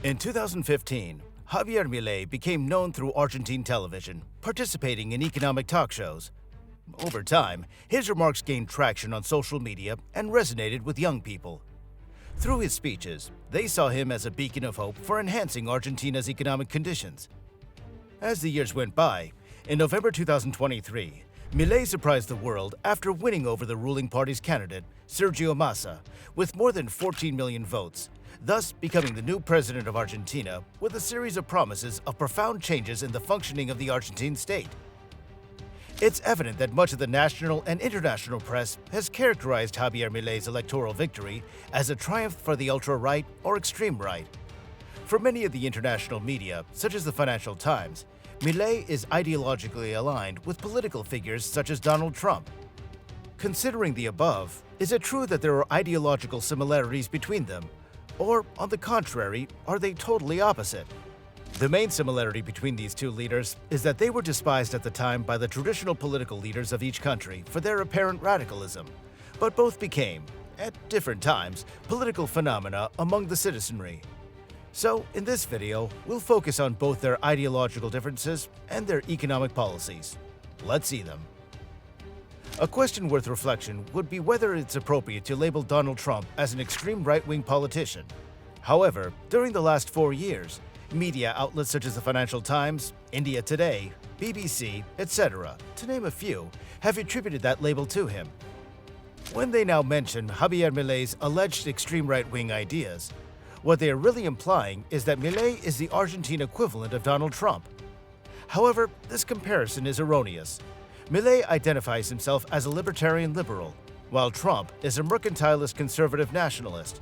In 2015, Javier Milei became known through Argentine television, participating in economic talk shows. Over time, his remarks gained traction on social media and resonated with young people. Through his speeches, they saw him as a beacon of hope for enhancing Argentina's economic conditions. As the years went by, in November 2023, Milei surprised the world after winning over the ruling party's candidate, Sergio Massa, with more than 14 million votes, thus becoming the new president of Argentina with a series of promises of profound changes in the functioning of the Argentine state. It's evident that much of the national and international press has characterized Javier Milei's electoral victory as a triumph for the ultra-right or extreme right. For many of the international media, such as the Financial Times, Milei is ideologically aligned with political figures such as Donald Trump. Considering the above, is it true that there are ideological similarities between them? Or, on the contrary, are they totally opposite? The main similarity between these two leaders is that they were despised at the time by the traditional political leaders of each country for their apparent radicalism, but both became, at different times, political phenomena among the citizenry. So, in this video, we'll focus on both their ideological differences and their economic policies. Let's see them. A question worth reflection would be whether it's appropriate to label Donald Trump as an extreme right-wing politician. However, during the last 4 years, media outlets such as the Financial Times, India Today, BBC, etc., to name a few, have attributed that label to him. When they now mention Javier Milei's alleged extreme right-wing ideas, what they are really implying is that Milei is the Argentine equivalent of Donald Trump. However, this comparison is erroneous. Milei identifies himself as a libertarian liberal, while Trump is a mercantilist conservative nationalist.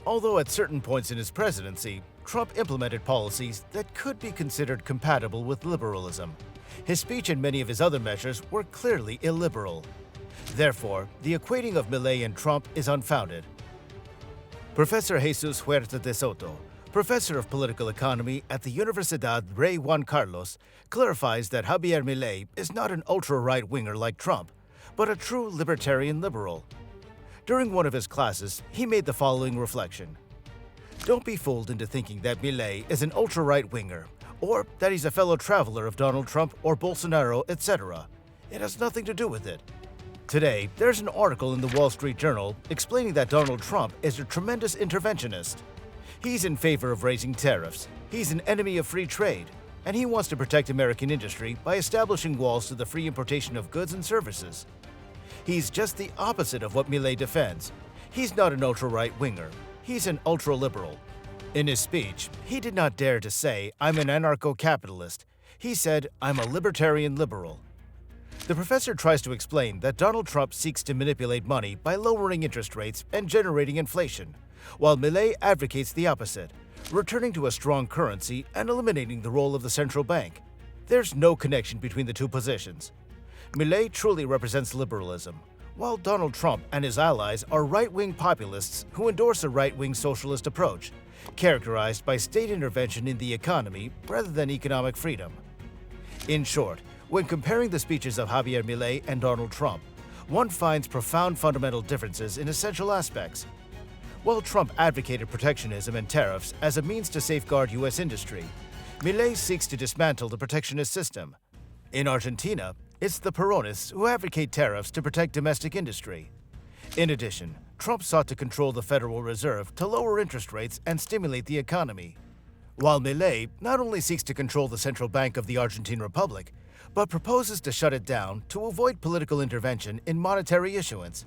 Although at certain points in his presidency, Trump implemented policies that could be considered compatible with liberalism, his speech and many of his other measures were clearly illiberal. Therefore, the equating of Milei and Trump is unfounded. Professor Jesus Huerta de Soto, professor of political economy at the Universidad Rey Juan Carlos, clarifies that Javier Milei is not an ultra-right-winger like Trump, but a true libertarian liberal. During one of his classes, he made the following reflection. Don't be fooled into thinking that Milei is an ultra-right-winger, or that he's a fellow traveler of Donald Trump or Bolsonaro, etc. It has nothing to do with it. Today, there's an article in the Wall Street Journal explaining that Donald Trump is a tremendous interventionist. He's in favor of raising tariffs, he's an enemy of free trade, and he wants to protect American industry by establishing walls to the free importation of goods and services. He's just the opposite of what Milei defends. He's not an ultra-right-winger, he's an ultra-liberal. In his speech, he did not dare to say, "I'm an anarcho-capitalist." He said, "I'm a libertarian liberal." The professor tries to explain that Donald Trump seeks to manipulate money by lowering interest rates and generating inflation, while Milei advocates the opposite, returning to a strong currency and eliminating the role of the central bank. There's no connection between the two positions. Milei truly represents liberalism, while Donald Trump and his allies are right-wing populists who endorse a right-wing socialist approach, characterized by state intervention in the economy rather than economic freedom. In short, when comparing the speeches of Javier Milei and Donald Trump, one finds profound fundamental differences in essential aspects. While Trump advocated protectionism and tariffs as a means to safeguard U.S. industry, Milei seeks to dismantle the protectionist system. In Argentina, it's the Peronists who advocate tariffs to protect domestic industry. In addition, Trump sought to control the Federal Reserve to lower interest rates and stimulate the economy, while Milei not only seeks to control the central bank of the Argentine Republic, but proposes to shut it down to avoid political intervention in monetary issuance.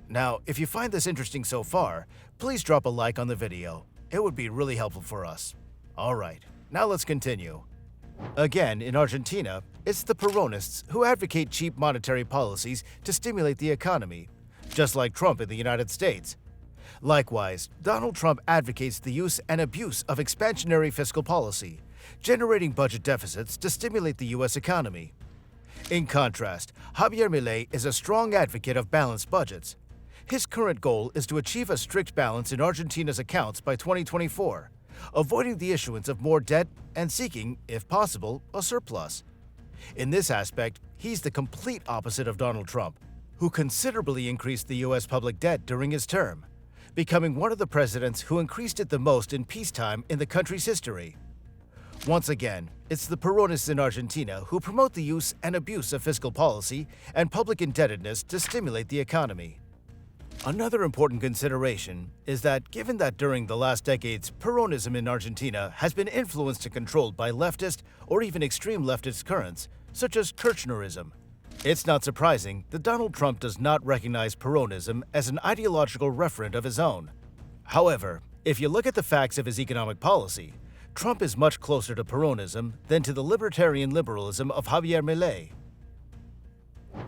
Now, if you find this interesting so far, please drop a like on the video. It would be really helpful for us. Alright, now let's continue. Again, in Argentina, it's the Peronists who advocate cheap monetary policies to stimulate the economy, just like Trump in the United States. Likewise, Donald Trump advocates the use and abuse of expansionary fiscal policy, generating budget deficits to stimulate the U.S. economy. In contrast, Javier Milei is a strong advocate of balanced budgets. His current goal is to achieve a strict balance in Argentina's accounts by 2024, avoiding the issuance of more debt and seeking, if possible, a surplus. In this aspect, he's the complete opposite of Donald Trump, who considerably increased the U.S. public debt during his term. becoming one of the presidents who increased it the most in peacetime in the country's history. Once again, it's the Peronists in Argentina who promote the use and abuse of fiscal policy and public indebtedness to stimulate the economy. Another important consideration is that given that during the last decades, Peronism in Argentina has been influenced and controlled by leftist or even extreme leftist currents, such as Kirchnerism, it's not surprising that Donald Trump does not recognize Peronism as an ideological referent of his own. However, if you look at the facts of his economic policy, Trump is much closer to Peronism than to the libertarian liberalism of Javier Milei.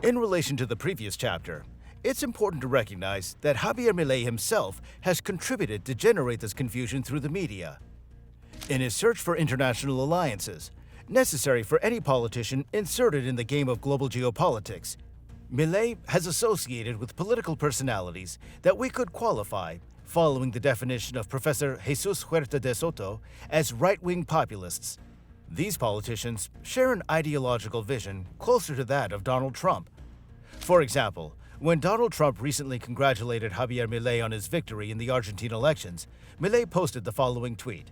In relation to the previous chapter, it's important to recognize that Javier Milei himself has contributed to generate this confusion through the media. In his search for international alliances, necessary for any politician inserted in the game of global geopolitics, Milei has associated with political personalities that we could qualify, following the definition of Professor Jesus Huerta de Soto, as right-wing populists. These politicians share an ideological vision closer to that of Donald Trump. For example, when Donald Trump recently congratulated Javier Milei on his victory in the Argentine elections, Milei posted the following tweet: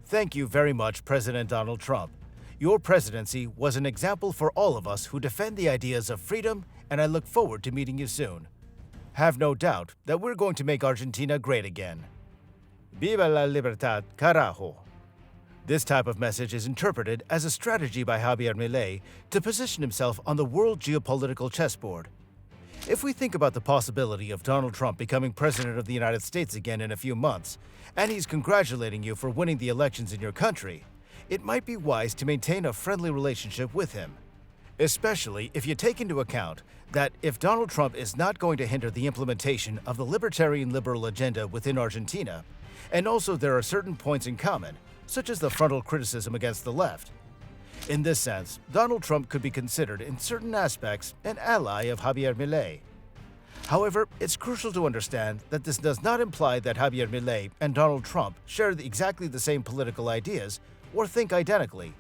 "Thank you very much, President Donald Trump. Your presidency was an example for all of us who defend the ideas of freedom, and I look forward to meeting you soon. Have no doubt that we're going to make Argentina great again. Viva la libertad, carajo." This type of message is interpreted as a strategy by Javier Milei to position himself on the world geopolitical chessboard. If we think about the possibility of Donald Trump becoming president of the United States again in a few months, and he's congratulating you for winning the elections in your country, it might be wise to maintain a friendly relationship with him, especially if you take into account that if Donald Trump is not going to hinder the implementation of the libertarian liberal agenda within Argentina, and also there are certain points in common, such as the frontal criticism against the left. In this sense, Donald Trump could be considered in certain aspects an ally of Javier Milei. However, it's crucial to understand that this does not imply that Javier Milei and Donald Trump share exactly the same political ideas or think identically.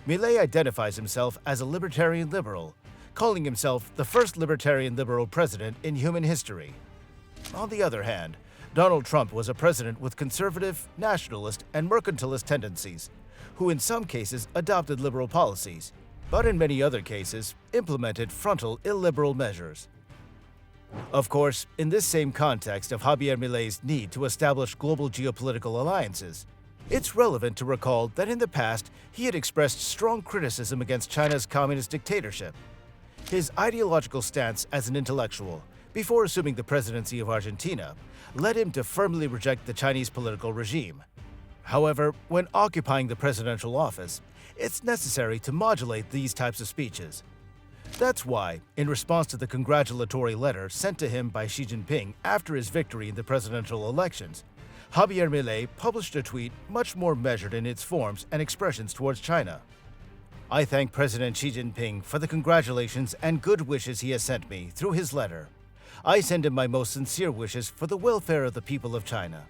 Milei identifies himself as a libertarian liberal, calling himself the first libertarian liberal president in human history. On the other hand, Donald Trump was a president with conservative, nationalist, and mercantilist tendencies, who in some cases adopted liberal policies, but in many other cases implemented frontal illiberal measures. Of course, in this same context of Javier Milei's need to establish global geopolitical alliances, it's relevant to recall that in the past he had expressed strong criticism against China's communist dictatorship. His ideological stance as an intellectual, before assuming the presidency of Argentina, led him to firmly reject the Chinese political regime. However, when occupying the presidential office, it's necessary to modulate these types of speeches. That's why, in response to the congratulatory letter sent to him by Xi Jinping after his victory in the presidential elections, Javier Milei published a tweet much more measured in its forms and expressions towards China. "I thank President Xi Jinping for the congratulations and good wishes he has sent me through his letter. I send him my most sincere wishes for the welfare of the people of China."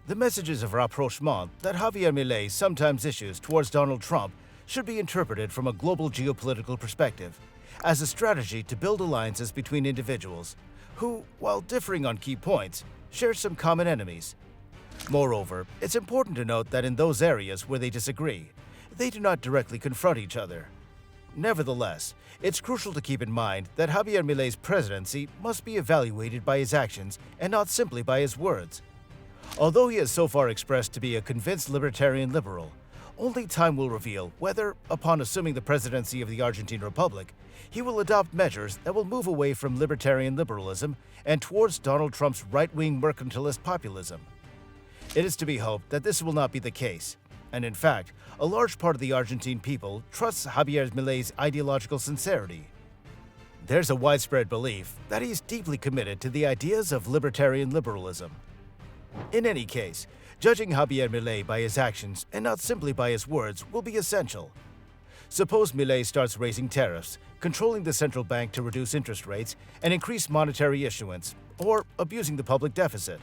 The messages of rapprochement that Javier Milei sometimes issues towards Donald Trump should be interpreted from a global geopolitical perspective, as a strategy to build alliances between individuals who, while differing on key points, share some common enemies. Moreover, it's important to note that in those areas where they disagree, they do not directly confront each other. Nevertheless, it's crucial to keep in mind that Javier Milei's presidency must be evaluated by his actions and not simply by his words. Although he has so far expressed to be a convinced libertarian liberal, only time will reveal whether, upon assuming the presidency of the Argentine Republic, he will adopt measures that will move away from libertarian liberalism and towards Donald Trump's right-wing mercantilist populism. It is to be hoped that this will not be the case, and in fact, a large part of the Argentine people trusts Javier Milei's ideological sincerity. There's a widespread belief that he is deeply committed to the ideas of libertarian liberalism. In any case, judging Javier Milei by his actions and not simply by his words will be essential. Suppose Milei starts raising tariffs, controlling the central bank to reduce interest rates and increase monetary issuance, or abusing the public deficit.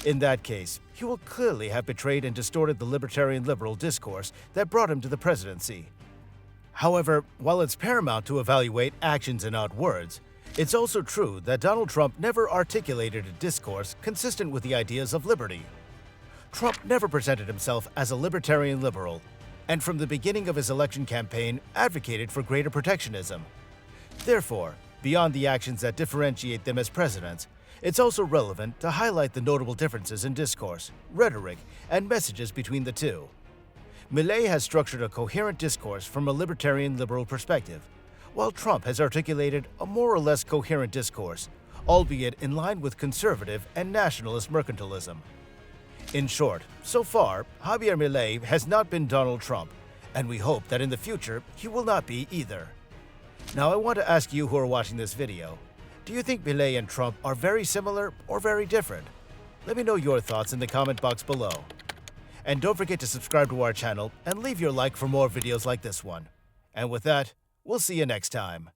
In that case, he will clearly have betrayed and distorted the libertarian liberal discourse that brought him to the presidency. However, while it's paramount to evaluate actions and not words, It's also true that Donald Trump never articulated a discourse consistent with the ideas of liberty. Trump never presented himself as a libertarian liberal, and from the beginning of his election campaign advocated for greater protectionism. Therefore, beyond the actions that differentiate them as presidents, it's also relevant to highlight the notable differences in discourse, rhetoric, and messages between the two. Milei has structured a coherent discourse from a libertarian liberal perspective, while Trump has articulated a more or less coherent discourse, albeit in line with conservative and nationalist mercantilism. In short, so far, Javier Milei has not been Donald Trump, and we hope that in the future he will not be either. Now I want to ask you who are watching this video, do you think Milei and Trump are very similar or very different? Let me know your thoughts in the comment box below. And don't forget to subscribe to our channel and leave your like for more videos like this one. And with that, we'll see you next time.